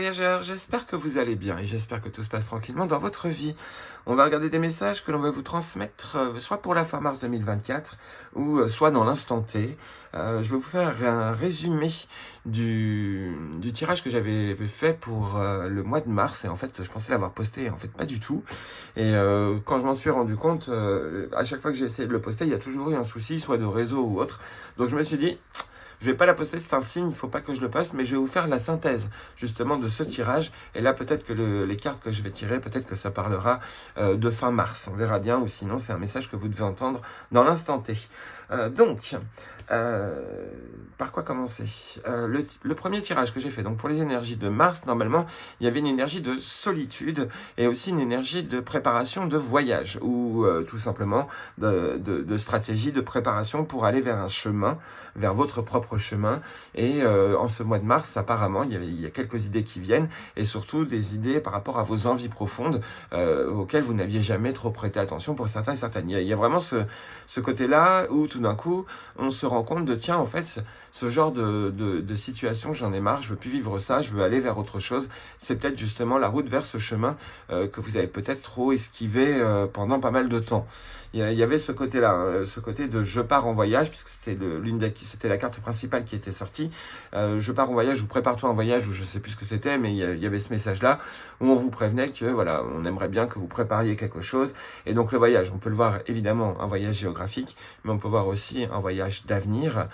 voyageurs, j'espère que vous allez bien et j'espère que tout se passe tranquillement dans votre vie. On va regarder des messages que l'on va vous transmettre, soit pour la fin mars 2024 ou soit dans l'instant T. Je vais vous faire un résumé du tirage que j'avais fait pour le mois de mars. Et en fait, je pensais l'avoir posté, et en fait pas du tout. Et quand je m'en suis rendu compte, à chaque fois que j'ai essayé de le poster, il y a toujours eu un souci, soit de réseau ou autre. Donc je me suis dit... Je vais pas la poster, c'est un signe, il ne faut pas que je le poste, mais je vais vous faire la synthèse justement de ce tirage. Et là, peut-être que les cartes que je vais tirer, peut-être que ça parlera de fin mars. On verra bien, ou sinon c'est un message que vous devez entendre dans l'instant T. Par quoi commencer le premier tirage que j'ai fait, donc pour les énergies de mars, normalement, il y avait une énergie de solitude et aussi une énergie de préparation de voyage, ou tout simplement de stratégie de préparation pour aller vers un chemin, vers votre propre chemin. Et en ce mois de mars, apparemment, il y a quelques idées qui viennent, et surtout des idées par rapport à vos envies profondes auxquelles vous n'aviez jamais trop prêté attention pour certains et certaines. Il y a vraiment ce côté-là où tout d'un coup, on se rend compte de, tiens, en fait, ce genre de situation, j'en ai marre, je veux plus vivre ça, je veux aller vers autre chose. C'est peut-être justement la route vers ce chemin que vous avez peut-être trop esquivé pendant pas mal de temps. Il y avait ce côté-là, ce côté de je pars en voyage, puisque c'était la carte principale qui était sortie. Je pars en voyage ou prépare-toi en voyage, ou je sais plus ce que c'était, mais il y avait ce message-là où on vous prévenait que voilà, on aimerait bien que vous prépariez quelque chose. Et donc le voyage, on peut le voir évidemment un voyage géographique, mais on peut voir aussi un voyage d'avenir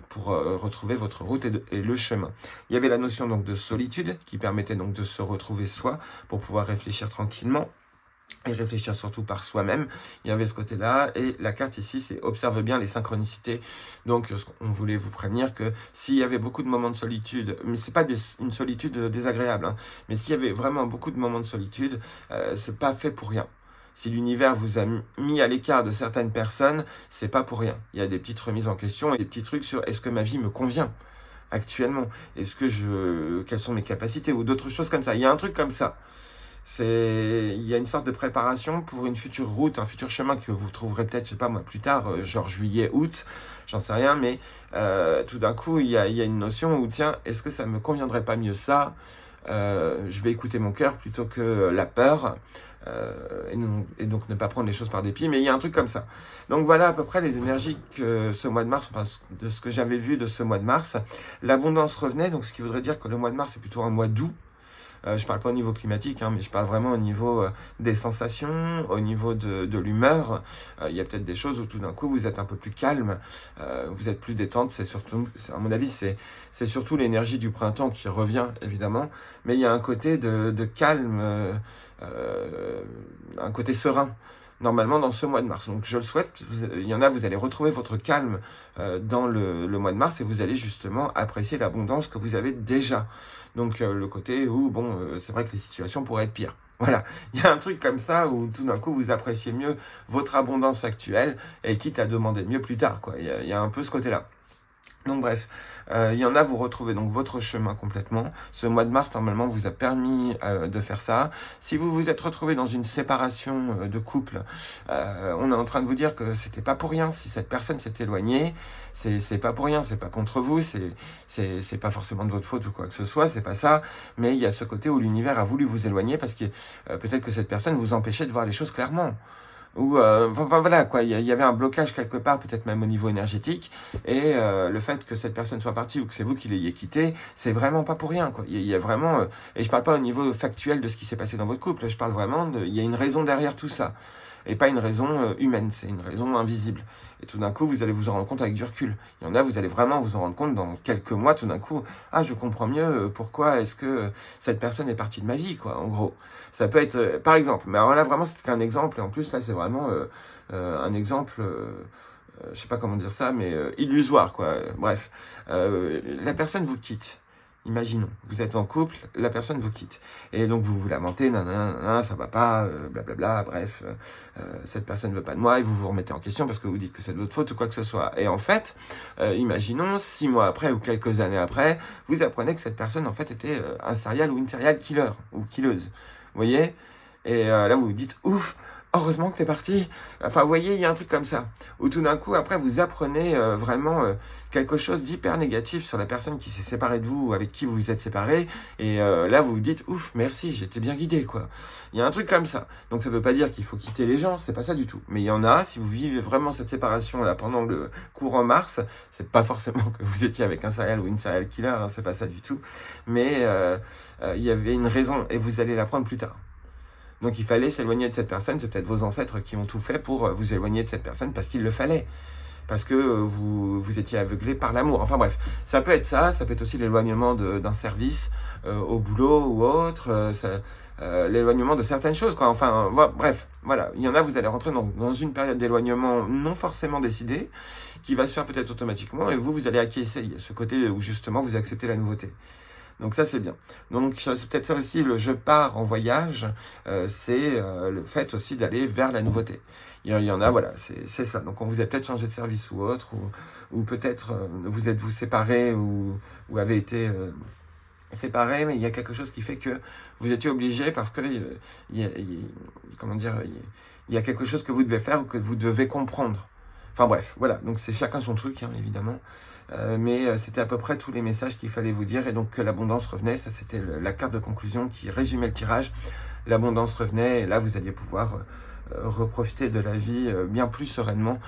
pour retrouver votre route et le chemin. Il y avait la notion donc de solitude qui permettait donc de se retrouver soi pour pouvoir réfléchir tranquillement. Et réfléchir surtout par soi-même. Il y avait ce côté-là. Et la carte ici, c'est observe bien les synchronicités. Donc, on voulait vous prévenir que s'il y avait beaucoup de moments de solitude, mais c'est pas une solitude désagréable, hein, mais s'il y avait vraiment beaucoup de moments de solitude, c'est pas fait pour rien. Si l'univers vous a mis à l'écart de certaines personnes, c'est pas pour rien. Il y a des petites remises en question et des petits trucs sur est-ce que ma vie me convient actuellement? Quelles sont mes capacités? Ou d'autres choses comme ça. Il y a un truc comme ça. Il y a une sorte de préparation pour une future route, un futur chemin que vous trouverez peut-être, je sais pas moi, plus tard, genre juillet, août, j'en sais rien, mais tout d'un coup, il y a une notion où, tiens, est-ce que ça me conviendrait pas mieux ça? Je vais écouter mon cœur plutôt que la peur, et donc ne pas prendre les choses par dépit, mais il y a un truc comme ça. Donc voilà à peu près les énergies que ce mois de mars, enfin de ce que j'avais vu de ce mois de mars. L'abondance revenait, donc ce qui voudrait dire que le mois de mars est plutôt un mois doux. Je parle pas au niveau climatique, hein, mais je parle vraiment au niveau des sensations, au niveau de l'humeur. Il y a peut-être des choses où tout d'un coup vous êtes un peu plus calme, vous êtes plus détente. C'est surtout, à mon avis, c'est surtout l'énergie du printemps qui revient évidemment, mais il y a un côté de calme, un côté serein. Normalement dans ce mois de mars. Donc je le souhaite, il y en a, vous allez retrouver votre calme dans le mois de mars et vous allez justement apprécier l'abondance que vous avez déjà. Donc le côté où, bon, c'est vrai que les situations pourraient être pires. Voilà, il y a un truc comme ça où tout d'un coup vous appréciez mieux votre abondance actuelle et quitte à demander mieux plus tard, quoi. Il y a un peu ce côté-là. Donc bref, il y en a, vous retrouvez donc votre chemin complètement. Ce mois de mars, normalement, vous a permis de faire ça. Si vous vous êtes retrouvé dans une séparation de couple, on est en train de vous dire que c'était pas pour rien. Si cette personne s'est éloignée, c'est pas pour rien, c'est pas contre vous, c'est pas forcément de votre faute ou quoi que ce soit, c'est pas ça. Mais il y a ce côté où l'univers a voulu vous éloigner parce que peut-être que cette personne vous empêchait de voir les choses clairement. Ou voilà quoi, il y avait un blocage quelque part, peut-être même au niveau énergétique, et le fait que cette personne soit partie ou que c'est vous qui l'ayez quitté, c'est vraiment pas pour rien quoi. Il y a vraiment, et je parle pas au niveau factuel de ce qui s'est passé dans votre couple, je parle vraiment il y a une raison derrière tout ça. Et pas une raison humaine, c'est une raison invisible. Et tout d'un coup, vous allez vous en rendre compte avec du recul. Il y en a, vous allez vraiment vous en rendre compte dans quelques mois, tout d'un coup, ah, je comprends mieux pourquoi est-ce que cette personne est partie de ma vie, quoi, en gros. Ça peut être, par exemple, mais alors là, vraiment, c'est qu'un exemple, et en plus, là, c'est vraiment un exemple, je sais pas comment dire ça, mais illusoire, quoi. Bref, la personne vous quitte. Imaginons, vous êtes en couple, la personne vous quitte. Et donc vous vous lamentez, nanana, ça va pas, blablabla, bref, cette personne ne veut pas de moi, et vous vous remettez en question parce que vous dites que c'est de votre faute ou quoi que ce soit. Et en fait, imaginons, 6 mois après ou quelques années après, vous apprenez que cette personne en fait était un serial ou une serial killer, ou killeuse. Vous voyez? Et là vous vous dites, ouf, heureusement que t'es parti. Enfin, vous voyez, il y a un truc comme ça. Où tout d'un coup, après, vous apprenez vraiment quelque chose d'hyper négatif sur la personne qui s'est séparée de vous, ou avec qui vous vous êtes séparés. Et là, vous vous dites, ouf, merci, j'étais bien guidé, quoi. Il y a un truc comme ça. Donc, ça veut pas dire qu'il faut quitter les gens, c'est pas ça du tout. Mais il y en a, si vous vivez vraiment cette séparation-là pendant le courant Mars, c'est pas forcément que vous étiez avec un serial ou une serial killer, hein, c'est pas ça du tout. Mais il y avait une raison, et vous allez l'apprendre plus tard. Donc il fallait s'éloigner de cette personne, c'est peut-être vos ancêtres qui ont tout fait pour vous éloigner de cette personne parce qu'il le fallait, parce que vous étiez aveuglé par l'amour. Enfin bref, ça peut être ça peut être aussi l'éloignement d'un service au boulot ou autre, l'éloignement de certaines choses, quoi. Enfin bref, voilà, il y en a, vous allez rentrer dans une période d'éloignement non forcément décidée, qui va se faire peut-être automatiquement, et vous allez acquiescer, ce côté où justement vous acceptez la nouveauté. Donc ça, c'est bien. Donc c'est peut-être ça aussi, le je pars en voyage, c'est le fait aussi d'aller vers la nouveauté. Il y en a, voilà, c'est ça. Donc on vous a peut-être changé de service ou autre, ou peut-être vous êtes-vous séparés ou avez été séparés, mais il y a quelque chose qui fait que vous étiez obligé parce que, comment dire, il y a quelque chose que vous devez faire ou que vous devez comprendre. Enfin bref, voilà, donc c'est chacun son truc, hein, évidemment. Mais c'était à peu près tous les messages qu'il fallait vous dire, et donc que l'abondance revenait, ça c'était la carte de conclusion qui résumait le tirage. L'abondance revenait, et là vous alliez pouvoir reprofiter de la vie bien plus sereinement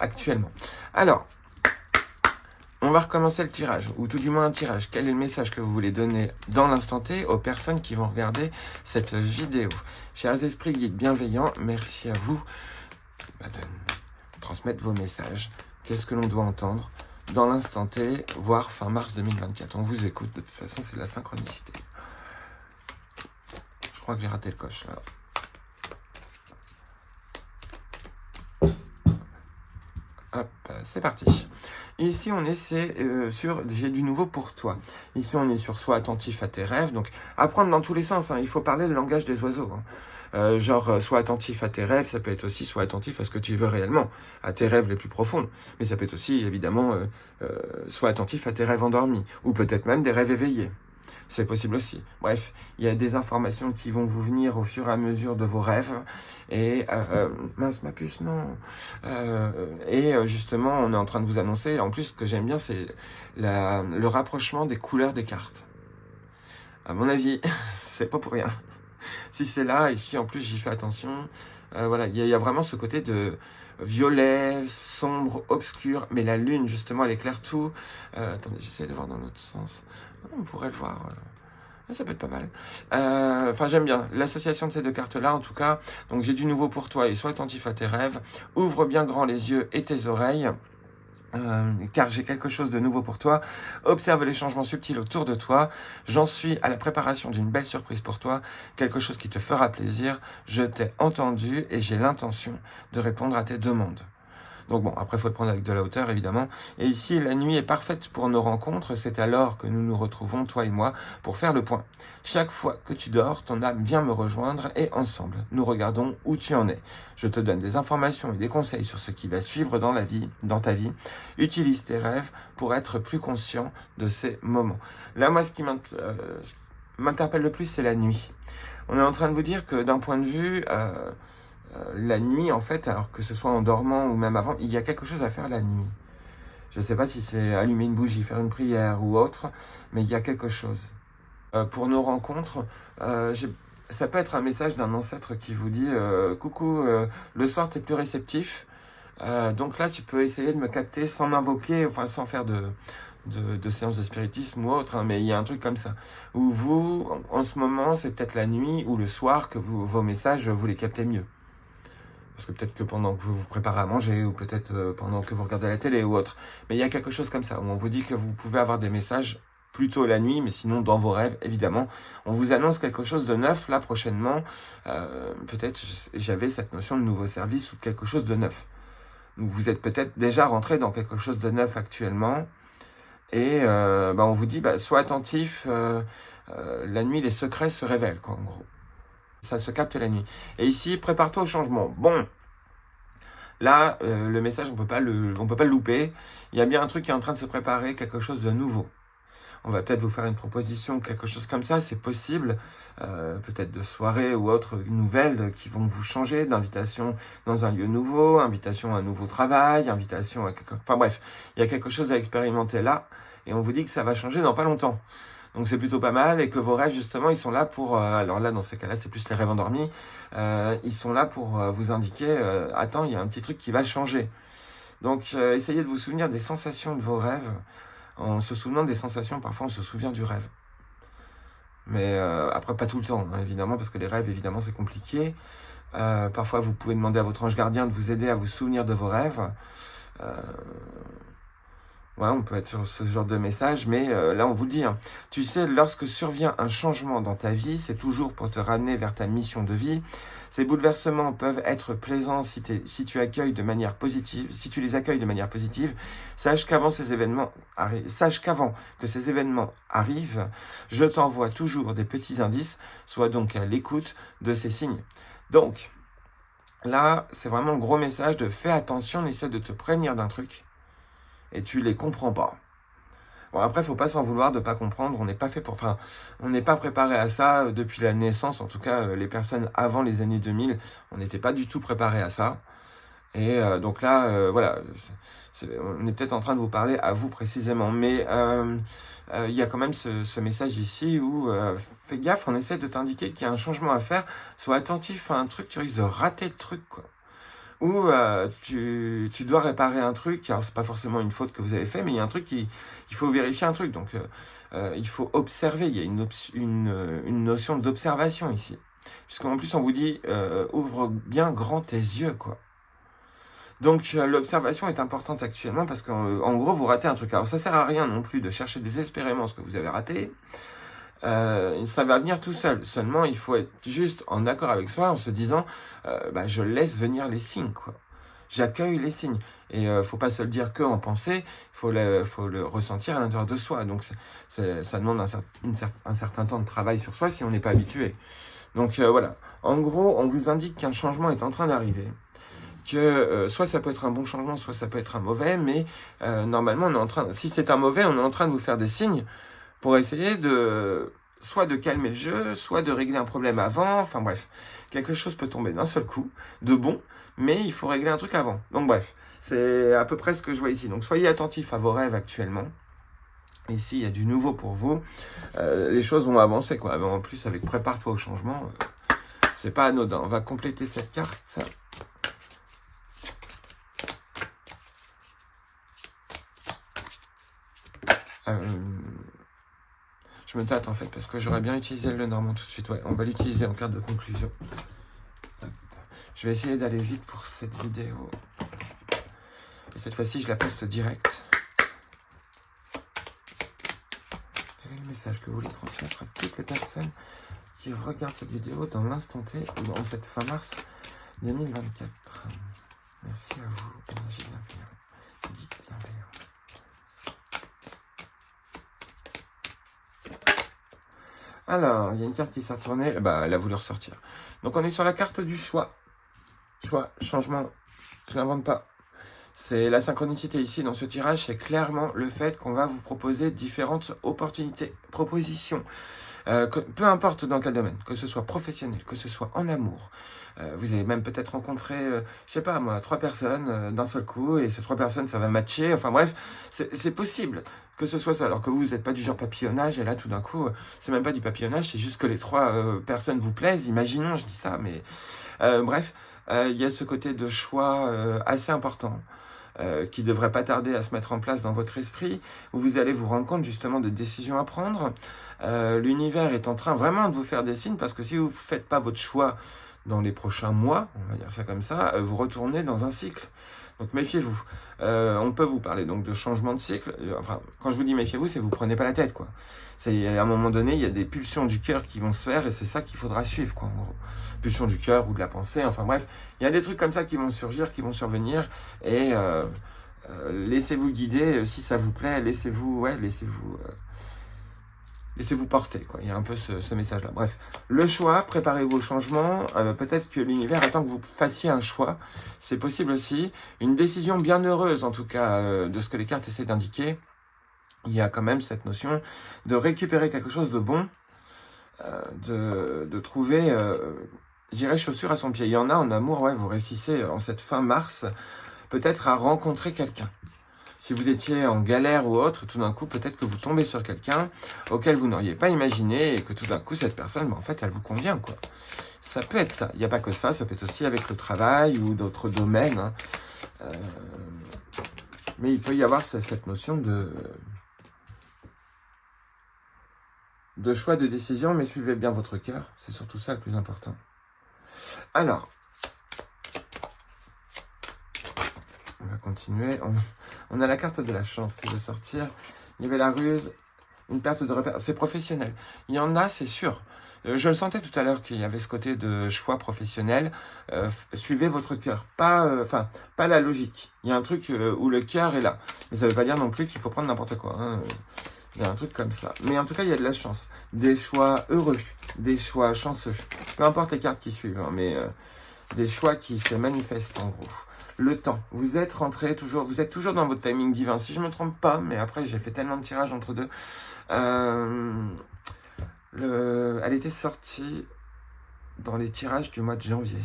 actuellement. Alors, on va recommencer le tirage, ou tout du moins un tirage. Quel est le message que vous voulez donner dans l'instant T aux personnes qui vont regarder cette vidéo? Chers esprits guides bienveillants, merci à vous de transmettre vos messages. Qu'est-ce que l'on doit entendre dans l'instant T, voire fin mars 2024. On vous écoute, de toute façon c'est la synchronicité. Je crois que j'ai raté le coche là. Hop, c'est parti. Ici, on est sur « J'ai du nouveau pour toi ». Ici, on est sur « Sois attentif à tes rêves ». Donc, apprendre dans tous les sens. Hein. Il faut parler le langage des oiseaux. Hein. Sois attentif à tes rêves. Ça peut être aussi « Sois attentif à ce que tu veux réellement », à tes rêves les plus profonds. Mais ça peut être aussi, évidemment, sois attentif à tes rêves endormis. Ou peut-être même des rêves éveillés. C'est possible aussi. Bref, il y a des informations qui vont vous venir au fur et à mesure de vos rêves. Et, mince ma puce, non. Justement, on est en train de vous annoncer. En plus, ce que j'aime bien, c'est le rapprochement des couleurs des cartes. À mon avis, c'est pas pour rien. Si c'est là, ici, en plus, j'y fais attention. Voilà, il y a vraiment ce côté de violet, sombre, obscur. Mais la lune, justement, elle éclaire tout. Attendez, j'essaie de voir dans l'autre sens. On pourrait le voir. Ça peut être pas mal. Enfin, j'aime bien l'association de ces deux cartes-là, en tout cas. Donc, j'ai du nouveau pour toi et sois attentif à tes rêves. Ouvre bien grand les yeux et tes oreilles. Car j'ai quelque chose de nouveau pour toi. Observe les changements subtils autour de toi. J'en suis à la préparation d'une belle surprise pour toi. Quelque chose qui te fera plaisir. Je t'ai entendu et j'ai l'intention de répondre à tes demandes. Donc bon, après, il faut le prendre avec de la hauteur, évidemment. Et ici, la nuit est parfaite pour nos rencontres. C'est alors que nous nous retrouvons, toi et moi, pour faire le point. Chaque fois que tu dors, ton âme vient me rejoindre et ensemble, nous regardons où tu en es. Je te donne des informations et des conseils sur ce qui va suivre dans ta vie. Utilise tes rêves pour être plus conscient de ces moments. Là, moi, ce qui m'interpelle le plus, c'est la nuit. On est en train de vous dire que d'un point de vue... la nuit, en fait, alors que ce soit en dormant ou même avant, il y a quelque chose à faire la nuit. Je ne sais pas si c'est allumer une bougie, faire une prière ou autre, mais il y a quelque chose. Pour nos rencontres, ça peut être un message d'un ancêtre qui vous dit « Coucou, le soir, tu es plus réceptif. Donc là, tu peux essayer de me capter sans m'invoquer, enfin sans faire de séances de spiritisme ou autre, hein, mais il y a un truc comme ça. Où vous, en ce moment, c'est peut-être la nuit ou le soir que vos messages, vous les captez mieux. Parce que peut-être que pendant que vous vous préparez à manger, ou peut-être pendant que vous regardez la télé ou autre. Mais il y a quelque chose comme ça, où on vous dit que vous pouvez avoir des messages plutôt la nuit, mais sinon dans vos rêves, évidemment. On vous annonce quelque chose de neuf, là, prochainement. Peut-être j'avais cette notion de nouveau service ou de quelque chose de neuf. Donc vous êtes peut-être déjà rentré dans quelque chose de neuf actuellement. Et on vous dit, sois attentif, la nuit, les secrets se révèlent, quoi, en gros. Ça se capte la nuit. Et ici, prépare-toi au changement. Bon, là, le message, on peut pas le louper. Il y a bien un truc qui est en train de se préparer, quelque chose de nouveau. on va peut-être vous faire une proposition, quelque chose comme ça, c'est possible, peut-être de soirée ou autre nouvelles qui vont vous changer, d'invitation dans un lieu nouveau, invitation à un nouveau travail, invitation à quelque... Enfin bref, il y a quelque chose à expérimenter là, et on vous dit que ça va changer dans pas longtemps. Donc c'est plutôt pas mal, et que vos rêves justement ils sont là pour, alors là dans ces cas-là c'est plus les rêves endormis, ils sont là pour vous indiquer, attends il y a un petit truc qui va changer. Donc essayez de vous souvenir des sensations de vos rêves, en se souvenant des sensations, parfois on se souvient du rêve. Mais après pas tout le temps, hein, évidemment, parce que les rêves évidemment c'est compliqué. Parfois vous pouvez demander à votre ange gardien de vous aider à vous souvenir de vos rêves. Ouais, on peut être sur ce genre de message, mais là on vous le dit, hein. Tu sais, lorsque survient un changement dans ta vie, c'est toujours pour te ramener vers ta mission de vie. Ces bouleversements peuvent être plaisants si tu accueilles de manière positive, si tu les accueilles de manière positive. Sache qu'avant que ces événements arrivent, je t'envoie toujours des petits indices. Sois donc à l'écoute de ces signes. Donc, là, c'est vraiment le gros message de fais attention, essaie de te prévenir d'un truc. Et tu les comprends pas. Bon, après, faut pas s'en vouloir de pas comprendre. On n'est pas fait pour, enfin, on n'est pas préparé à ça depuis la naissance. En tout cas, les personnes avant les années 2000, on n'était pas du tout préparé à ça. Et donc là, voilà, on est peut-être en train de vous parler à vous précisément. Mais il y a quand même ce message ici où fais gaffe, on essaie de t'indiquer qu'il y a un changement à faire. Sois attentif à un truc, tu risques de rater le truc, quoi. Ou tu dois réparer un truc, alors c'est pas forcément une faute que vous avez fait, mais il y a un truc il faut vérifier un truc, donc il faut observer, il y a une notion d'observation ici. Puisqu'en plus on vous dit, ouvre bien grand tes yeux, quoi. Donc l'observation est importante actuellement parce qu'en gros vous ratez un truc. Alors ça sert à rien non plus de chercher désespérément ce que vous avez raté. Ça va venir tout seul. Seulement, il faut être juste en accord avec soi en se disant je laisse venir les signes, quoi. J'accueille les signes. Et faut pas se le dire que en pensée, faut le ressentir à l'intérieur de soi. Donc ça demande un certain temps de travail sur soi si on n'est pas habitué. Donc voilà. En gros, on vous indique qu'un changement est en train d'arriver. Que soit ça peut être un bon changement, soit ça peut être un mauvais, mais normalement, si c'est un mauvais, on est en train de vous faire des signes pour essayer soit de calmer le jeu, soit de régler un problème avant, enfin bref. Quelque chose peut tomber d'un seul coup, de bon, mais il faut régler un truc avant. Donc bref, c'est à peu près ce que je vois ici. Donc soyez attentifs à vos rêves actuellement. Ici, il y a du nouveau pour vous. Les choses vont avancer, quoi. En plus, avec prépare-toi au changement, c'est pas anodin. On va compléter cette carte. Je me tâte en fait, parce que j'aurais bien utilisé le Lenormand tout de suite. Ouais, on va l'utiliser en carte de conclusion. Je vais essayer d'aller vite pour cette vidéo. Et cette fois-ci, je la poste direct. Quel est le message que vous voulez transmettre à toutes les personnes qui regardent cette vidéo dans l'instant T ou dans cette fin mars 2024? Merci à vous, énergie bienveillante. Guide bienveillant. Alors, il y a une carte qui s'est retournée, elle a voulu ressortir. Donc on est sur la carte du choix. Choix, changement, je n'invente pas. C'est la synchronicité ici dans ce tirage, c'est clairement le fait qu'on va vous proposer différentes opportunités, propositions. Peu importe dans quel domaine, que ce soit professionnel, que ce soit en amour. Vous avez même peut-être rencontré, je sais pas moi, 3 personnes d'un seul coup, et ces 3 personnes, ça va matcher. Enfin bref, c'est possible que ce soit ça. Alors que vous n'êtes pas du genre papillonnage, et là tout d'un coup, c'est même pas du papillonnage, c'est juste que les 3 personnes vous plaisent. Imaginons, je dis ça, mais bref, il y a ce côté de choix assez important. Qui ne devrait pas tarder à se mettre en place dans votre esprit, où vous allez vous rendre compte justement de décisions à prendre. L'univers est en train vraiment de vous faire des signes, parce que si vous ne faites pas votre choix dans les prochains mois, on va dire ça comme ça, vous retournez dans un cycle. Donc méfiez-vous. On peut vous parler donc de changement de cycle. Enfin, quand je vous dis méfiez-vous, c'est vous prenez pas la tête, quoi. C'est à un moment donné, il y a des pulsions du cœur qui vont se faire, et c'est ça qu'il faudra suivre, quoi, en gros. Pulsions du cœur ou de la pensée, enfin bref, il y a des trucs comme ça qui vont surgir, qui vont survenir, et laissez-vous guider si ça vous plaît, laissez-vous porter, quoi. Il y a un peu ce message-là. Bref, le choix, préparez-vous au changement. Peut-être que l'univers attend que vous fassiez un choix. C'est possible aussi. Une décision bien heureuse, en tout cas, de ce que les cartes essaient d'indiquer. il y a quand même cette notion de récupérer quelque chose de bon, de trouver, j'irais chaussure à son pied. Il y en a en amour, ouais, vous réussissez en cette fin mars, peut-être à rencontrer quelqu'un. Si vous étiez en galère ou autre, tout d'un coup, peut-être que vous tombez sur quelqu'un auquel vous n'auriez pas imaginé et que tout d'un coup, cette personne, en fait, elle vous convient, quoi. Ça peut être ça. Il n'y a pas que ça peut être aussi avec le travail ou d'autres domaines. Hein. Mais il peut y avoir cette notion de choix, de décision, mais suivez bien votre cœur. C'est surtout ça le plus important. Alors, on va continuer. On a la carte de la chance qui va sortir. Il y avait la ruse, une perte de repère. C'est professionnel. Il y en a, c'est sûr. Je le sentais tout à l'heure qu'il y avait ce côté de choix professionnel. Suivez votre cœur, pas la logique. Il y a un truc où le cœur est là. Mais ça ne veut pas dire non plus qu'il faut prendre n'importe quoi. Hein. Il y a un truc comme ça. Mais en tout cas, il y a de la chance. Des choix heureux, des choix chanceux. Peu importe les cartes qui suivent, hein, mais des choix qui se manifestent en gros. Le temps. Vous êtes rentré toujours, vous êtes toujours dans votre timing divin. Si je ne me trompe pas, mais après j'ai fait tellement de tirages entre deux. Elle était sortie dans les tirages du mois de janvier.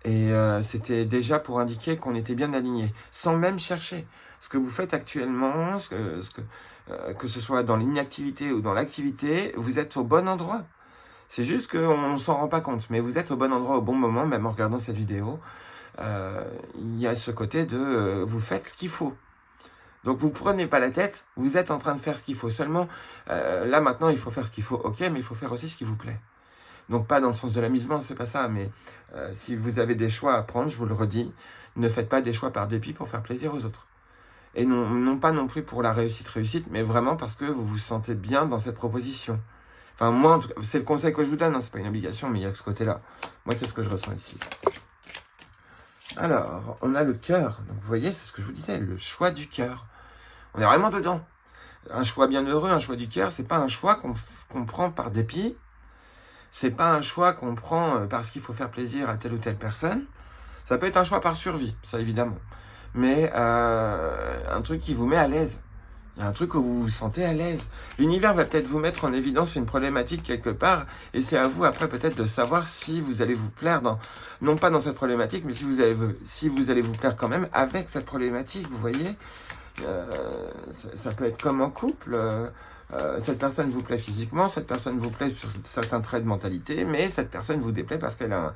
Et c'était déjà pour indiquer qu'on était bien aligné, sans même chercher. Ce que vous faites actuellement, que ce soit dans l'inactivité ou dans l'activité, vous êtes au bon endroit. C'est juste qu'on ne s'en rend pas compte, mais vous êtes au bon endroit au bon moment, même en regardant cette vidéo. Il y a ce côté de vous faites ce qu'il faut. Donc vous ne prenez pas la tête, vous êtes en train de faire ce qu'il faut. Seulement, là maintenant, il faut faire ce qu'il faut, ok, mais il faut faire aussi ce qui vous plaît. Donc pas dans le sens de l'amusement, c'est pas ça, mais si vous avez des choix à prendre, je vous le redis, ne faites pas des choix par dépit pour faire plaisir aux autres. Et non pas non plus pour la réussite, mais vraiment parce que vous vous sentez bien dans cette proposition. Enfin, moi, en tout cas, c'est le conseil que je vous donne, hein, c'est pas une obligation, mais il y a que ce côté-là. Moi, c'est ce que je ressens ici. Alors, on a le cœur. Donc, vous voyez, c'est ce que je vous disais, le choix du cœur. On est vraiment dedans. Un choix bien heureux, un choix du cœur, c'est pas un choix qu'on prend par dépit. C'est pas un choix qu'on prend parce qu'il faut faire plaisir à telle ou telle personne. Ça peut être un choix par survie, ça évidemment. Mais un truc qui vous met à l'aise. Il y a un truc où vous vous sentez à l'aise. L'univers va peut-être vous mettre en évidence une problématique quelque part, et c'est à vous après peut-être de savoir si vous allez vous plaire non pas dans cette problématique, mais si vous allez vous plaire quand même avec cette problématique, vous voyez. Ça peut être comme en couple. Cette personne vous plaît physiquement, cette personne vous plaît sur certains traits de mentalité, mais cette personne vous déplaît parce qu'elle a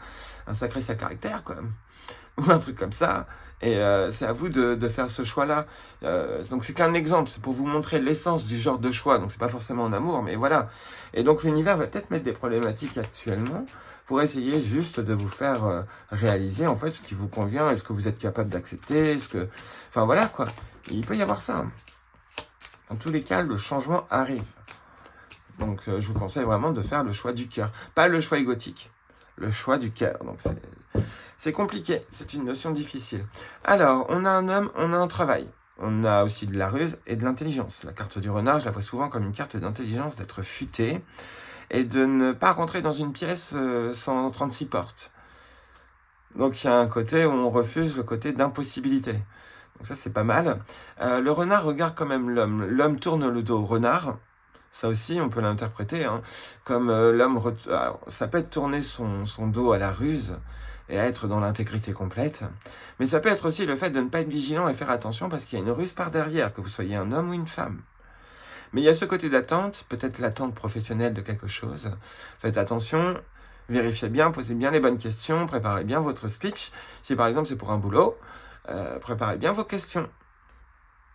un sacré caractère, quand même. Ou un truc comme ça. Et c'est à vous de faire ce choix-là. Donc c'est qu'un exemple, c'est pour vous montrer l'essence du genre de choix. Donc c'est pas forcément en amour, mais voilà. Et donc l'univers va peut-être mettre des problématiques actuellement pour essayer juste de vous faire réaliser en fait ce qui vous convient, est-ce que vous êtes capable d'accepter, enfin voilà quoi. Il peut y avoir ça. Dans tous les cas, le changement arrive. Donc je vous conseille vraiment de faire le choix du cœur. Pas le choix égotique, le choix du cœur. Donc c'est compliqué, c'est une notion difficile. Alors, on a un homme, on a un travail. On a aussi de la ruse et de l'intelligence. La carte du renard, je la vois souvent comme une carte d'intelligence, d'être futé et de ne pas rentrer dans une pièce sans 36 portes. Donc il y a un côté où on refuse le côté d'impossibilité. Donc ça, c'est pas mal. Le renard regarde quand même l'homme. L'homme tourne le dos au renard. Ça aussi, on peut l'interpréter hein, comme l'homme... Alors, ça peut être tourner son dos à la ruse et à être dans l'intégrité complète. Mais ça peut être aussi le fait de ne pas être vigilant et faire attention parce qu'il y a une ruse par derrière, que vous soyez un homme ou une femme. Mais il y a ce côté d'attente, peut-être l'attente professionnelle de quelque chose. Faites attention, vérifiez bien, posez bien les bonnes questions, préparez bien votre speech. Si par exemple c'est pour un boulot, préparez bien vos questions.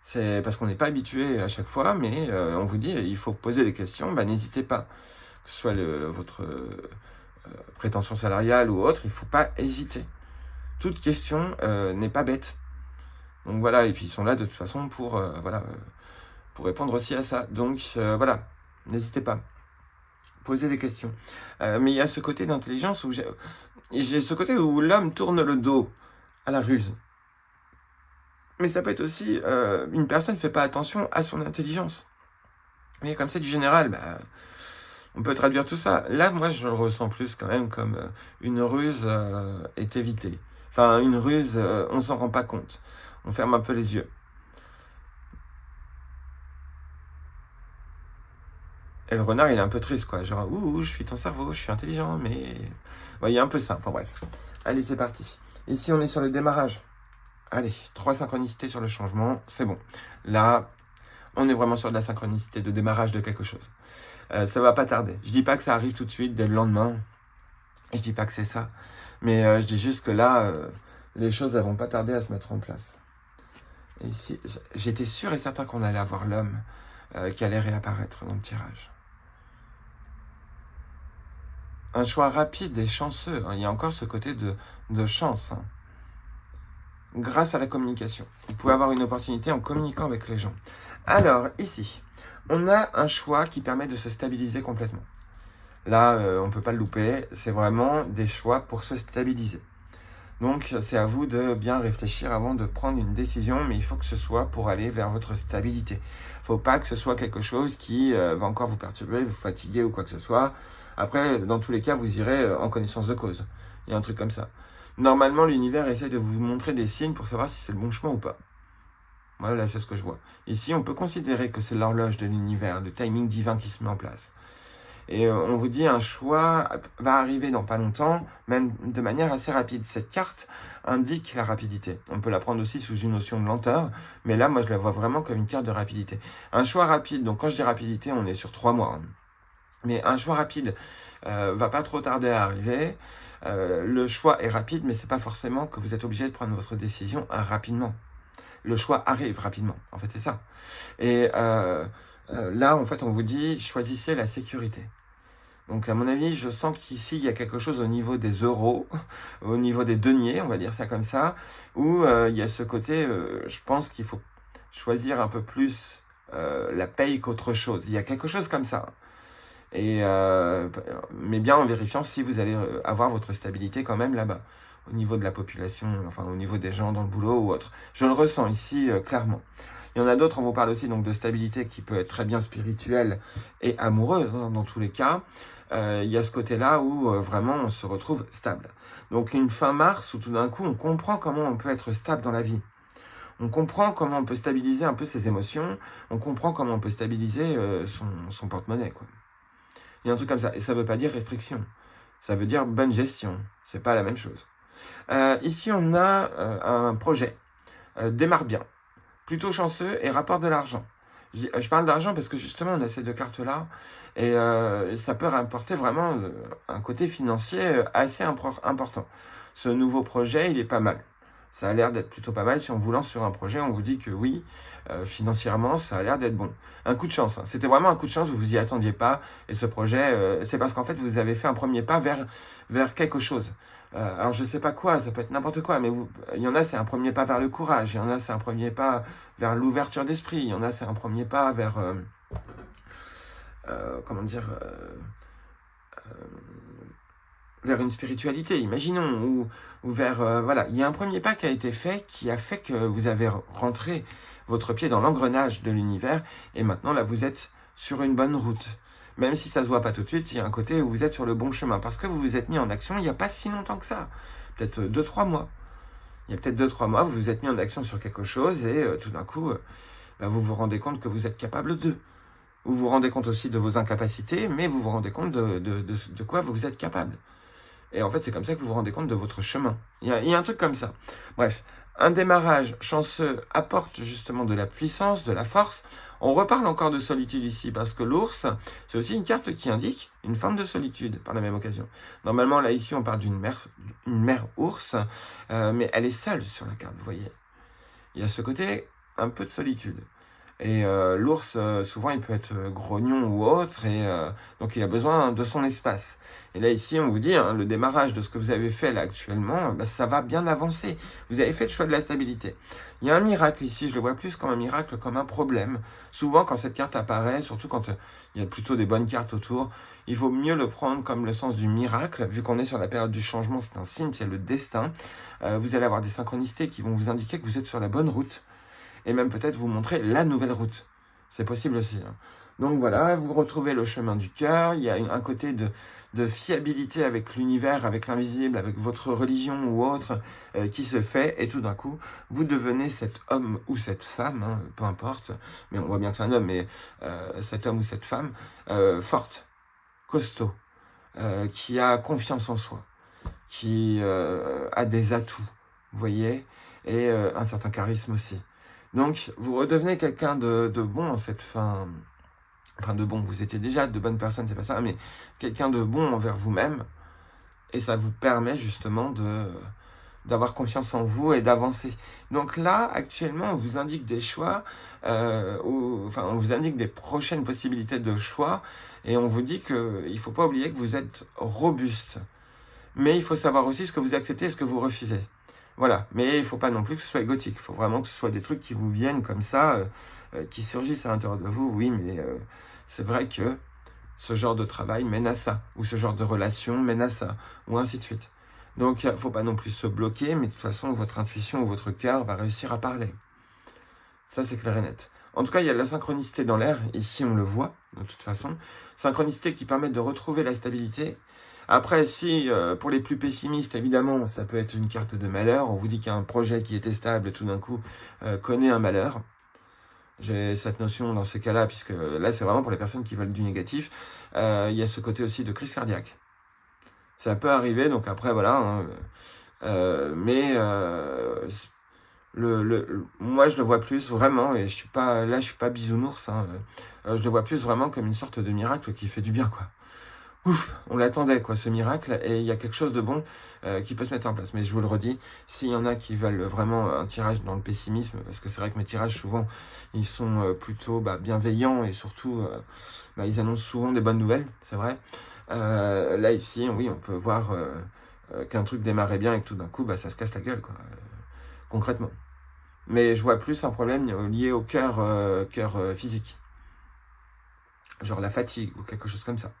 C'est parce qu'on n'est pas habitué à chaque fois, mais on vous dit il faut poser des questions, n'hésitez pas. Que ce soit votre prétention salariale ou autre, il ne faut pas hésiter. Toute question n'est pas bête. Donc voilà, et puis ils sont là de toute façon pour répondre aussi à ça. Donc voilà, n'hésitez pas. Posez des questions. Mais il y a ce côté d'intelligence où j'ai ce côté où l'homme tourne le dos à la ruse. Mais ça peut être aussi, une personne ne fait pas attention à son intelligence. Mais comme c'est du général, on peut traduire tout ça. Là, moi, je le ressens plus quand même comme une ruse est évitée. Enfin, une ruse, on s'en rend pas compte. On ferme un peu les yeux. Et le renard, il est un peu triste, quoi. Genre, ouh, je suis ton cerveau, je suis intelligent, mais... Ouais, il y a un peu ça. Enfin bref. Allez, c'est parti. Ici, on est sur le démarrage. Allez, 3 synchronicités sur le changement, c'est bon. Là, on est vraiment sur de la synchronicité, de démarrage de quelque chose. Ça va pas tarder. Je dis pas que ça arrive tout de suite, dès le lendemain. Je dis pas que c'est ça. Mais je dis juste que là, les choses elles vont pas tarder à se mettre en place. Et ici, j'étais sûr et certain qu'on allait avoir l'homme qui allait réapparaître dans le tirage. Un choix rapide et chanceux. Hein. Il y a encore ce côté de chance. Hein. Grâce à la communication. Vous pouvez avoir une opportunité en communiquant avec les gens. Alors, ici, on a un choix qui permet de se stabiliser complètement. Là, on ne peut pas le louper. C'est vraiment des choix pour se stabiliser. Donc, c'est à vous de bien réfléchir avant de prendre une décision, mais il faut que ce soit pour aller vers votre stabilité. Il ne faut pas que ce soit quelque chose qui va encore vous perturber, vous fatiguer ou quoi que ce soit. Après, dans tous les cas, vous irez en connaissance de cause. Il y a un truc comme ça. Normalement, l'univers essaie de vous montrer des signes pour savoir si c'est le bon chemin ou pas. Voilà, c'est ce que je vois. Ici, on peut considérer que c'est l'horloge de l'univers, le timing divin qui se met en place. Et on vous dit un choix va arriver dans pas longtemps, même de manière assez rapide. Cette carte indique la rapidité. On peut la prendre aussi sous une notion de lenteur, mais là, moi, je la vois vraiment comme une carte de rapidité. Un choix rapide, donc quand je dis rapidité, on est sur 3 mois. Hein. Mais un choix rapide va pas trop tarder à arriver. Le choix est rapide, mais c'est pas forcément que vous êtes obligé de prendre votre décision rapidement. Le choix arrive rapidement. En fait, c'est ça. Et là, en fait, on vous dit, choisissez la sécurité. Donc, à mon avis, je sens qu'ici, il y a quelque chose au niveau des euros, au niveau des deniers, on va dire ça comme ça, où il y a ce côté, je pense qu'il faut choisir un peu plus la paye qu'autre chose. Il y a quelque chose comme ça. Et, mais bien en vérifiant si vous allez avoir votre stabilité quand même là-bas, au niveau de la population, enfin au niveau des gens dans le boulot ou autre. Je le ressens ici clairement. Il y en a d'autres, on vous parle aussi donc de stabilité qui peut être très bien spirituelle et amoureuse hein, dans tous les cas. Il y a ce côté-là où vraiment on se retrouve stable. Donc une fin mars où tout d'un coup on comprend comment on peut être stable dans la vie. On comprend comment on peut stabiliser un peu ses émotions, on comprend comment on peut stabiliser son porte-monnaie, quoi. Il y a un truc comme ça. Et ça ne veut pas dire restriction. Ça veut dire bonne gestion. C'est pas la même chose. Ici, on a un projet. Démarre bien. Plutôt chanceux et rapporte de l'argent. Je parle d'argent parce que justement, on a ces deux cartes-là. Et ça peut rapporter vraiment un côté financier assez important. Ce nouveau projet, il est pas mal. Ça a l'air d'être plutôt pas mal. Si on vous lance sur un projet, on vous dit que oui, financièrement, ça a l'air d'être bon. Un coup de chance. Hein. C'était vraiment un coup de chance, vous vous y attendiez pas. Et ce projet, c'est parce qu'en fait, vous avez fait un premier pas vers quelque chose. Alors, je sais pas quoi, ça peut être n'importe quoi, mais il y en a, c'est un premier pas vers le courage. Il y en a, c'est un premier pas vers l'ouverture d'esprit. Il y en a, c'est un premier pas vers... comment dire vers une spiritualité, imaginons, ou vers... voilà, il y a un premier pas qui a été fait, qui a fait que vous avez rentré votre pied dans l'engrenage de l'univers, et maintenant, là, vous êtes sur une bonne route. Même si ça se voit pas tout de suite, il y a un côté où vous êtes sur le bon chemin, parce que vous vous êtes mis en action il n'y a pas si longtemps que ça, peut-être 2-3 mois. Il y a peut-être 2-3 mois, vous vous êtes mis en action sur quelque chose, et tout d'un coup, vous vous rendez compte que vous êtes capable d'eux. Vous vous rendez compte aussi de vos incapacités, mais vous vous rendez compte de quoi vous êtes capable. Et en fait, c'est comme ça que vous vous rendez compte de votre chemin. Il y a un truc comme ça. Bref, un démarrage chanceux apporte justement de la puissance, de la force. On reparle encore de solitude ici, parce que l'ours, c'est aussi une carte qui indique une forme de solitude, par la même occasion. Normalement, là, ici, on parle d'une mère ours, mais elle est seule sur la carte, vous voyez. Il y a ce côté un peu de solitude. Et l'ours, souvent, il peut être grognon ou autre, et donc il a besoin de son espace. Et là, ici, on vous dit, hein, le démarrage de ce que vous avez fait là actuellement, ça va bien avancer. Vous avez fait le choix de la stabilité. Il y a un miracle ici, je le vois plus comme un miracle, comme un problème. Souvent, quand cette carte apparaît, surtout quand il y a plutôt des bonnes cartes autour, il vaut mieux le prendre comme le sens du miracle. Vu qu'on est sur la période du changement, c'est un signe, c'est le destin. Vous allez avoir des synchronicités qui vont vous indiquer que vous êtes sur la bonne route. Et même peut-être vous montrer la nouvelle route. C'est possible aussi. Hein. Donc voilà, vous retrouvez le chemin du cœur, il y a un côté de fiabilité avec l'univers, avec l'invisible, avec votre religion ou autre qui se fait, et tout d'un coup, vous devenez cet homme ou cette femme, hein, peu importe, mais on voit bien que c'est un homme, mais cet homme ou cette femme, forte, costaud, qui a confiance en soi, qui a des atouts, vous voyez, et un certain charisme aussi. Donc, vous redevenez quelqu'un de bon en cette fin... Enfin, de bon, vous étiez déjà de bonnes personnes, c'est pas ça, mais quelqu'un de bon envers vous-même, et ça vous permet justement d'avoir confiance en vous et d'avancer. Donc là, actuellement, on vous indique des choix, on vous indique des prochaines possibilités de choix, et on vous dit qu'il ne faut pas oublier que vous êtes robuste. Mais il faut savoir aussi ce que vous acceptez et ce que vous refusez. Voilà, mais il ne faut pas non plus que ce soit égotique, il faut vraiment que ce soit des trucs qui vous viennent comme ça, qui surgissent à l'intérieur de vous, oui, mais c'est vrai que ce genre de travail mène à ça, ou ce genre de relation mène à ça, ou ainsi de suite. Donc, il ne faut pas non plus se bloquer, mais de toute façon, votre intuition ou votre cœur va réussir à parler. Ça, c'est clair et net. En tout cas, il y a de la synchronicité dans l'air, ici on le voit, de toute façon. Synchronicité qui permet de retrouver la stabilité. Après, si, pour les plus pessimistes, évidemment, ça peut être une carte de malheur. On vous dit qu'il y a un projet qui était stable et tout d'un coup connaît un malheur. J'ai cette notion dans ces cas-là, puisque là, c'est vraiment pour les personnes qui veulent du négatif. Il y a ce côté aussi de crise cardiaque. Ça peut arriver, donc après, voilà. Hein, moi, je le vois plus vraiment, et je suis pas bisounours. Hein, je le vois plus vraiment comme une sorte de miracle qui fait du bien, quoi. Ouf, on l'attendait, quoi, ce miracle, et il y a quelque chose de bon qui peut se mettre en place. Mais je vous le redis, s'il y en a qui veulent vraiment un tirage dans le pessimisme, parce que c'est vrai que mes tirages, souvent, ils sont plutôt bienveillants, et surtout, ils annoncent souvent des bonnes nouvelles, c'est vrai. Là, ici, oui, on peut voir qu'un truc démarrait bien, et que tout d'un coup, ça se casse la gueule, quoi, concrètement. Mais je vois plus un problème lié au cœur physique. Genre la fatigue, ou quelque chose comme ça.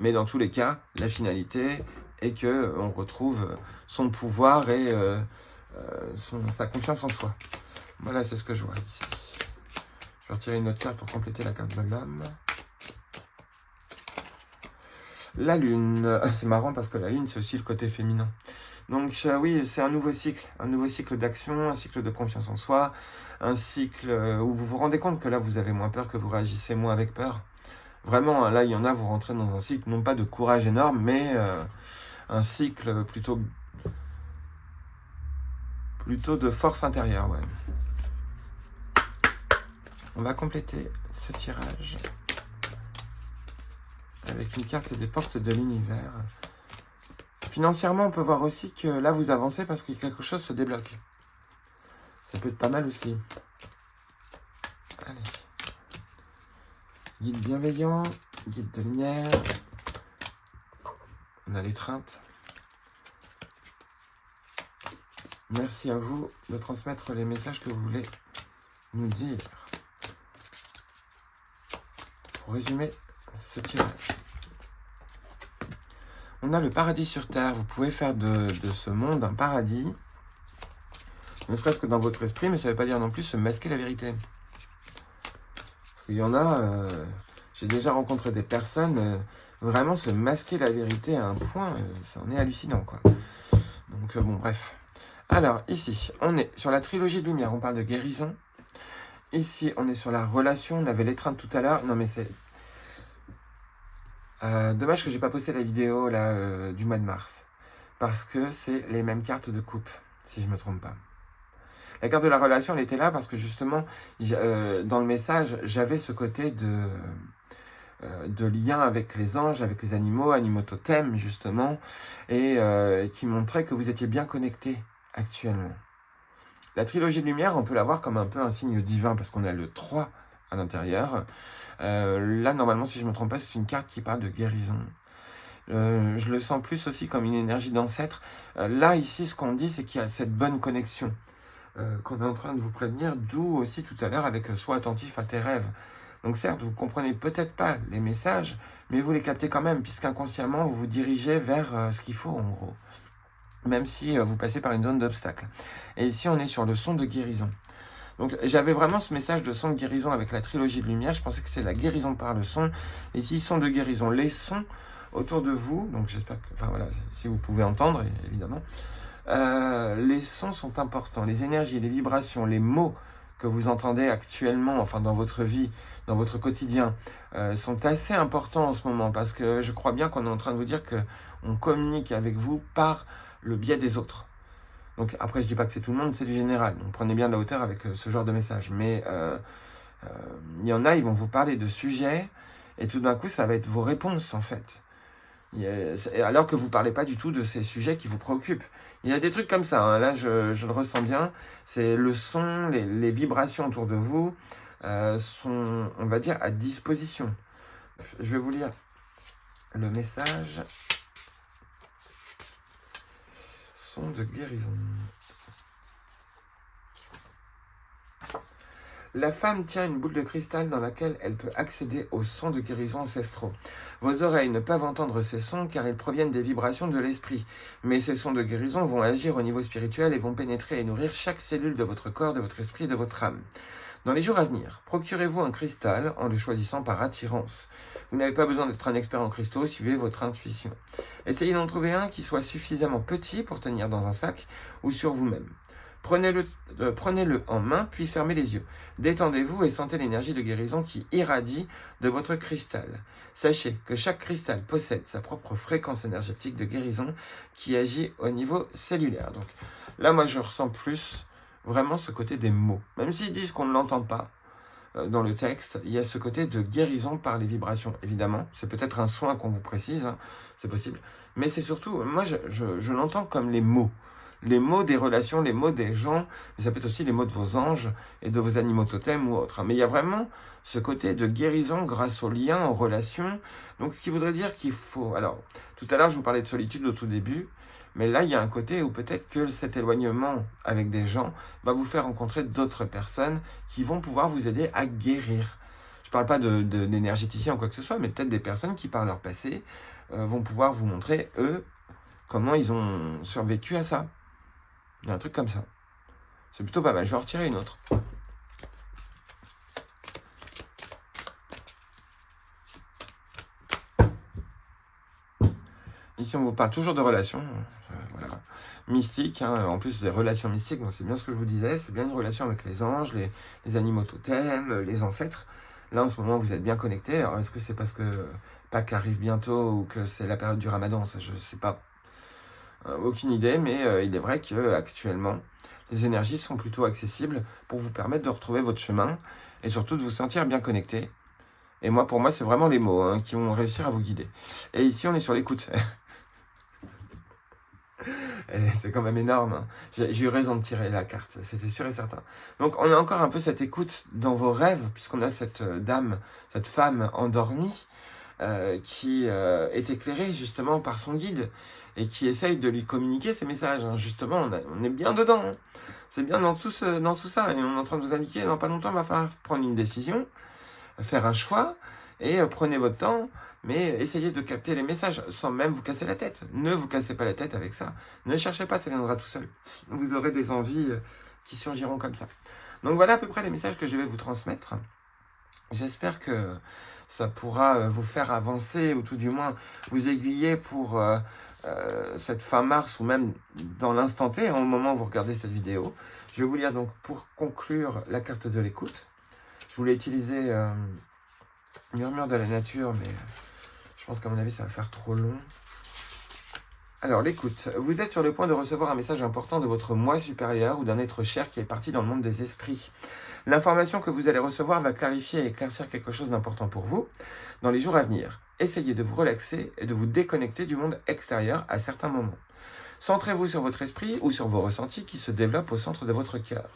Mais dans tous les cas, la finalité est qu'on retrouve son pouvoir et sa confiance en soi. Voilà, c'est ce que je vois ici. Je vais retirer une autre carte pour compléter la carte de l'âme. La lune, c'est marrant parce que la lune, c'est aussi le côté féminin. Donc oui, c'est un nouveau cycle d'action, un cycle de confiance en soi, un cycle où vous vous rendez compte que là, vous avez moins peur, que vous réagissez moins avec peur. Vraiment, là, il y en a, vous rentrez dans un cycle, non pas de courage énorme, mais un cycle plutôt de force intérieure, ouais. On va compléter ce tirage avec une carte des portes de l'univers. Financièrement, on peut voir aussi que là, vous avancez parce que quelque chose se débloque. Ça peut être pas mal aussi. Allez. Guide bienveillant, guide de lumière. On a l'étreinte. Merci à vous de transmettre les messages que vous voulez nous dire. Pour résumer ce tirage. On a le paradis sur terre. Vous pouvez faire de ce monde un paradis. Ne serait-ce que dans votre esprit, mais ça ne veut pas dire non plus se masquer la vérité. Parce qu'il y en a, j'ai déjà rencontré des personnes, vraiment se masquer la vérité à un point, ça en est hallucinant, quoi. Donc bon, bref. Alors, ici, on est sur la trilogie de lumière, on parle de guérison. Ici, on est sur la relation, on avait l'étreinte tout à l'heure. Non, mais c'est... dommage que j'ai pas posté la vidéo là, du mois de mars. Parce que c'est les mêmes cartes de coupe, si je me trompe pas. La carte de la relation, elle était là parce que justement, dans le message, j'avais ce côté de lien avec les anges, avec les animaux totems justement, et qui montrait que vous étiez bien connectés actuellement. La trilogie de lumière, on peut la voir comme un peu un signe divin parce qu'on a le 3 à l'intérieur. Là, normalement, si je ne me trompe pas, c'est une carte qui parle de guérison. Je le sens plus aussi comme une énergie d'ancêtre. Là, ici, ce qu'on dit, c'est qu'il y a cette bonne connexion qu'on est en train de vous prévenir, d'où aussi tout à l'heure avec sois attentif à tes rêves. Donc certes, vous ne comprenez peut-être pas les messages, mais vous les captez quand même, puisqu'inconsciemment, vous vous dirigez vers ce qu'il faut, en gros. Même si vous passez par une zone d'obstacle. Et ici, on est sur le son de guérison. Donc j'avais vraiment ce message de son de guérison avec la trilogie de lumière. Je pensais que c'était la guérison par le son. Et ici, son de guérison, les sons autour de vous. Donc j'espère que, enfin voilà, si vous pouvez entendre, évidemment. Les sons sont importants. Les énergies, les vibrations, les mots que vous entendez actuellement, enfin dans votre vie, dans votre quotidien, sont assez importants en ce moment. Parce que je crois bien qu'on est en train de vous dire qu'on communique avec vous par le biais des autres. Donc après, je dis pas que c'est tout le monde, c'est du général. Donc prenez bien de la hauteur avec ce genre de message. Mais il y en a, ils vont vous parler de sujets, et tout d'un coup, ça va être vos réponses, en fait. Alors que vous ne parlez pas du tout de ces sujets qui vous préoccupent. Il y a des trucs comme ça, hein. Là, je le ressens bien. C'est le son, les vibrations autour de vous sont, on va dire, à disposition. Je vais vous lire le message. Son de guérison. La femme tient une boule de cristal dans laquelle elle peut accéder aux sons de guérison ancestraux. Vos oreilles ne peuvent entendre ces sons car ils proviennent des vibrations de l'esprit. Mais ces sons de guérison vont agir au niveau spirituel et vont pénétrer et nourrir chaque cellule de votre corps, de votre esprit et de votre âme. Dans les jours à venir, procurez-vous un cristal en le choisissant par attirance. Vous n'avez pas besoin d'être un expert en cristaux, suivez votre intuition. Essayez d'en trouver un qui soit suffisamment petit pour tenir dans un sac ou sur vous-même. Prenez-le en main, puis fermez les yeux. Détendez-vous et sentez l'énergie de guérison qui irradie de votre cristal. Sachez que chaque cristal possède sa propre fréquence énergétique de guérison qui agit au niveau cellulaire. Donc là, moi, je ressens plus vraiment ce côté des mots. Même s'ils disent qu'on ne l'entend pas dans le texte, il y a ce côté de guérison par les vibrations. Évidemment, c'est peut-être un soin qu'on vous précise, hein, c'est possible. Mais c'est surtout, moi, je l'entends comme les mots. Les mots des relations, les mots des gens, mais ça peut être aussi les mots de vos anges et de vos animaux totems ou autres. Mais il y a vraiment ce côté de guérison grâce aux liens, aux relations. Donc ce qui voudrait dire qu'il faut... Alors, tout à l'heure, je vous parlais de solitude au tout début, mais là, il y a un côté où peut-être que cet éloignement avec des gens va vous faire rencontrer d'autres personnes qui vont pouvoir vous aider à guérir. Je ne parle pas d'énergéticiens ou quoi que ce soit, mais peut-être des personnes qui, par leur passé, vont pouvoir vous montrer, eux, comment ils ont survécu à ça. Il y a un truc comme ça. C'est plutôt pas mal. Je vais en retirer une autre. Ici, on vous parle toujours de relations. Voilà. Mystiques. Hein. En plus, des relations mystiques. Donc c'est bien ce que je vous disais. C'est bien une relation avec les anges, les animaux totems, les ancêtres. Là, en ce moment, vous êtes bien connectés. Alors, est-ce que c'est parce que Pâques arrive bientôt ou que c'est la période du Ramadan? Ça, je ne sais pas. Aucune idée, mais il est vrai qu'actuellement, les énergies sont plutôt accessibles pour vous permettre de retrouver votre chemin et surtout de vous sentir bien connecté. Et moi, pour moi, c'est vraiment les mots qui vont réussir à vous guider. Et ici, on est sur l'écoute. C'est quand même énorme. Hein. J'ai eu raison de tirer la carte, c'était sûr et certain. Donc, on a encore un peu cette écoute dans vos rêves, puisqu'on a cette dame, cette femme endormie, qui est éclairée justement par son guide et qui essaye de lui communiquer ces messages. Hein. Justement, on est bien dedans. Hein. C'est bien dans tout ça. Et on est en train de vous indiquer, dans pas longtemps, il va falloir prendre une décision, faire un choix, et prenez votre temps, mais essayez de capter les messages sans même vous casser la tête. Ne vous cassez pas la tête avec ça. Ne cherchez pas, ça viendra tout seul. Vous aurez des envies qui surgiront comme ça. Donc voilà à peu près les messages que je vais vous transmettre. J'espère que ça pourra vous faire avancer, ou tout du moins vous aiguiller pour cette fin mars, ou même dans l'instant T, au moment où vous regardez cette vidéo. Je vais vous lire donc pour conclure la carte de l'écoute. Je voulais utiliser Murmure de la nature, mais je pense qu'à mon avis ça va faire trop long. Alors l'écoute, vous êtes sur le point de recevoir un message important de votre moi supérieur ou d'un être cher qui est parti dans le monde des esprits. L'information que vous allez recevoir va clarifier et éclaircir quelque chose d'important pour vous dans les jours à venir. Essayez de vous relaxer et de vous déconnecter du monde extérieur à certains moments. Centrez-vous sur votre esprit ou sur vos ressentis qui se développent au centre de votre cœur.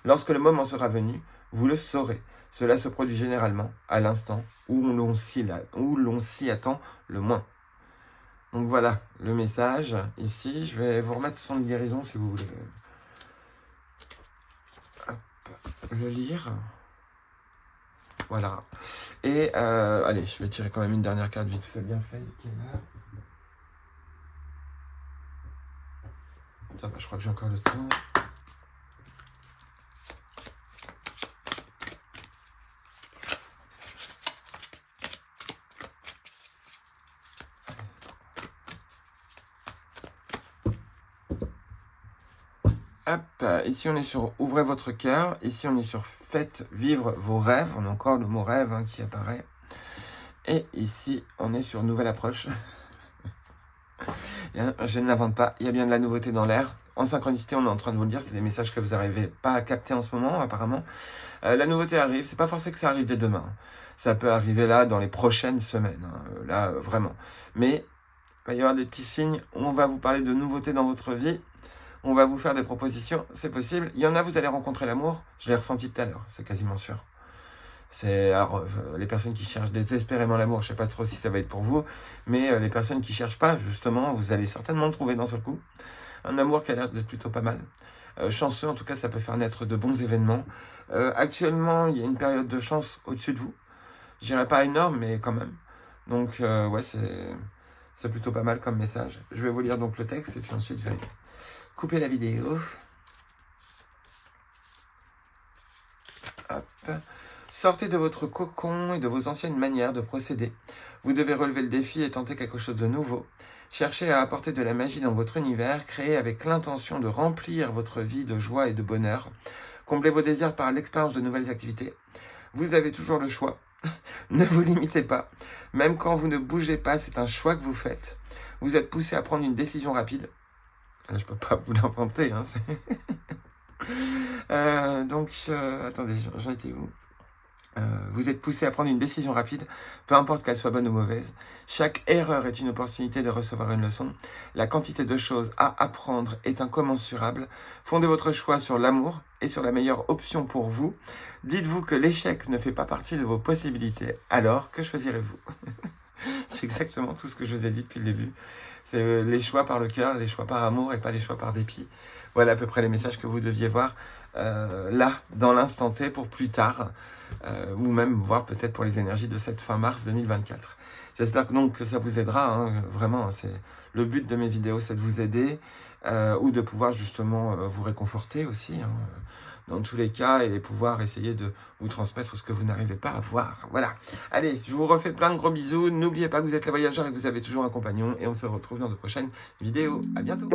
Lorsque le moment sera venu, vous le saurez. Cela se produit généralement à l'instant où l'on s'y attend le moins. Donc voilà le message. Ici, je vais vous remettre son de guérison si vous voulez le lire. Voilà. Et allez, je vais tirer quand même une dernière carte vite fait, bien fait. Quelle heure ? Ça va, je crois que j'ai encore le temps. Hop, ici on est sur ouvrez votre cœur, ici on est sur faites vivre vos rêves, on a encore le mot rêve qui apparaît. Et ici on est sur nouvelle approche. Je ne l'invente pas, il y a bien de la nouveauté dans l'air. En synchronicité, on est en train de vous le dire, c'est des messages que vous n'arrivez pas à capter en ce moment, apparemment. La nouveauté arrive, c'est pas forcé que ça arrive dès demain. Ça peut arriver là, dans les prochaines semaines, là, vraiment. Mais il va y avoir des petits signes, on va vous parler de nouveautés dans votre vie, on va vous faire des propositions, c'est possible. Il y en a, vous allez rencontrer l'amour, je l'ai ressenti tout à l'heure, c'est quasiment sûr. Alors, les personnes qui cherchent désespérément l'amour, je ne sais pas trop si ça va être pour vous, mais les personnes qui ne cherchent pas, justement, vous allez certainement le trouver d'un seul coup. Un amour qui a l'air d'être plutôt pas mal. Chanceux, en tout cas, ça peut faire naître de bons événements. Actuellement, il y a une période de chance au-dessus de vous. Je dirais pas énorme, mais quand même. Donc, ouais, c'est plutôt pas mal comme message. Je vais vous lire donc le texte, et puis ensuite, je vais couper la vidéo. Hop. Sortez de votre cocon et de vos anciennes manières de procéder. Vous devez relever le défi et tenter quelque chose de nouveau. Cherchez à apporter de la magie dans votre univers, créez avec l'intention de remplir votre vie de joie et de bonheur. Comblez vos désirs par l'expérience de nouvelles activités. Vous avez toujours le choix. Ne vous limitez pas. Même quand vous ne bougez pas, c'est un choix que vous faites. Vous êtes poussé à prendre une décision rapide. Là, je ne peux pas vous l'inventer. Attendez, j'en étais où ? Vous êtes poussé à prendre une décision rapide, peu importe qu'elle soit bonne ou mauvaise. Chaque erreur est une opportunité de recevoir une leçon. La quantité de choses à apprendre est incommensurable. Fondez votre choix sur l'amour et sur la meilleure option pour vous. Dites-vous que l'échec ne fait pas partie de vos possibilités. Alors, que choisirez-vous ? C'est exactement tout ce que je vous ai dit depuis le début. C'est les choix par le cœur, les choix par amour et pas les choix par dépit. Voilà à peu près les messages que vous deviez voir là, dans l'instant T, pour plus tard, ou même voir peut-être pour les énergies de cette fin mars 2024. J'espère donc que ça vous aidera, vraiment, c'est le but de mes vidéos, c'est de vous aider, ou de pouvoir justement vous réconforter aussi, dans tous les cas, et pouvoir essayer de vous transmettre ce que vous n'arrivez pas à voir. Voilà. Allez, je vous refais plein de gros bisous. N'oubliez pas que vous êtes les voyageurs et que vous avez toujours un compagnon, et on se retrouve dans de prochaines vidéos. À bientôt.